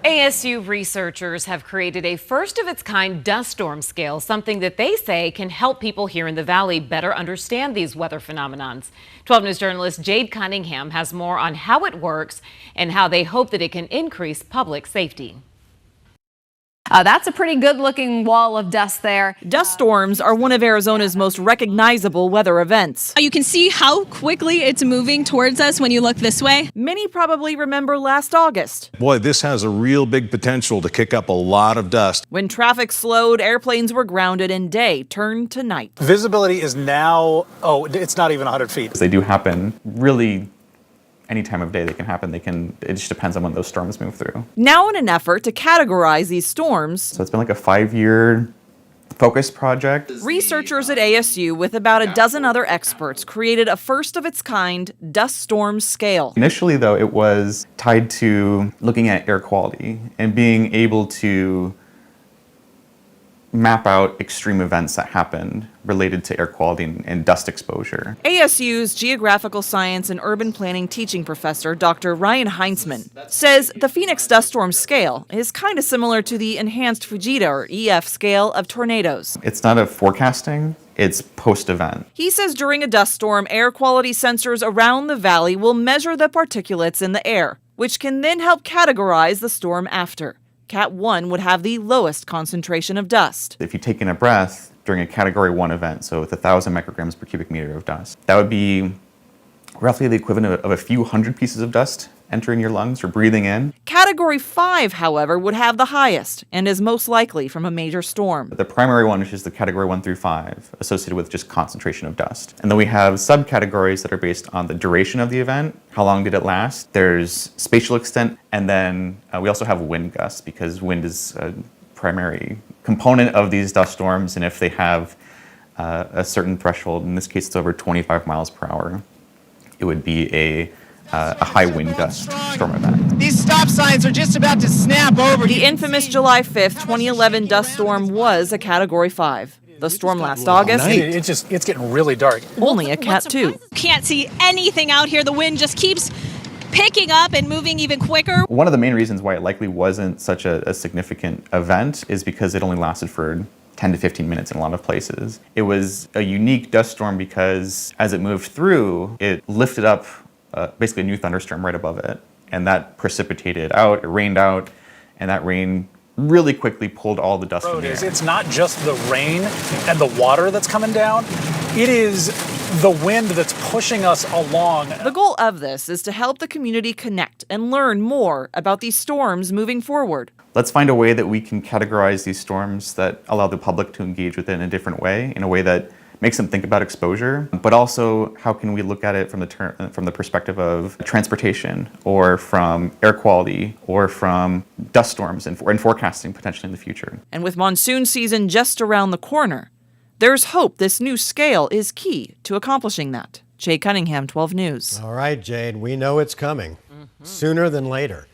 ASU researchers have created a first-of-its-kind dust storm scale, something that they say can help people here in the valley better understand these weather phenomenons. 12 News journalist Jade Cunningham has more on how it works and how they hope that it can increase public safety. That's a pretty good-looking wall of dust there. Dust storms are one of Arizona's most recognizable weather events. You can see how quickly it's moving towards us when you look this way. Many probably remember last August. Boy, this has a real big potential to kick up a lot of dust. When traffic slowed, airplanes were grounded and day turned to night. Visibility is now, it's not even 100 feet. They do happen really any time of day. They can happen. It just depends on when those storms move through. Now in an effort to categorize these storms, So it's been like a 5-year focus project. researchers at ASU with about a dozen other experts created a first-of-its-kind dust storm scale. Initially, though, it was tied to looking at air quality and being able to map out extreme events that happened related to air quality and dust exposure. ASU's geographical science and urban planning teaching professor, Dr. Ryan Heinzman, says the Phoenix dust storm scale is kind of similar to the enhanced Fujita or EF scale of tornadoes. It's not a forecasting, it's post-event. He says during a dust storm, air quality sensors around the valley will measure the particulates in the air, which can then help categorize the storm after. Cat 1 would have the lowest concentration of dust. If you take in a breath during a Category 1 event, so with 1,000 micrograms per cubic meter of dust, that would be roughly the equivalent of a few hundred pieces of dust entering your lungs or breathing in. Category 5, however, would have the highest and is most likely from a major storm. The primary one, which is the Category 1 through 5, associated with just concentration of dust. And then we have subcategories that are based on the duration of the event. How long did it last? There's spatial extent, and then we also have wind gusts, because wind is a primary component of these dust storms, and if they have a certain threshold, in this case it's over 25 miles per hour, it would be a high wind gust storm event. These stop signs are just about to snap over. The infamous July 5th, 2011 dust storm was a Category 5. The storm last August, It's getting really dark. only a Cat 2. Can't see anything out here. The wind just keeps picking up and moving even quicker. One of the main reasons why it likely wasn't such a significant event is because it only lasted for 10 to 15 minutes in a lot of places. It was a unique dust storm because as it moved through, it lifted up basically a new thunderstorm right above it. And that precipitated out, it rained out, and that rain really quickly pulled all the dust from the air. It's not just the rain and the water that's coming down. It is the wind that's pushing us along. The goal of this is to help the community connect and learn more about these storms moving forward. Let's find a way that we can categorize these storms that allow the public to engage with it in a different way, in a way that makes them think about exposure, but also how can we look at it from the perspective of transportation, or from air quality, or from dust storms and forecasting potentially in the future. And with monsoon season just around the corner, there's hope this new scale is key to accomplishing that. Jade Cunningham, 12 News. All right, Jade, we know it's coming sooner than later.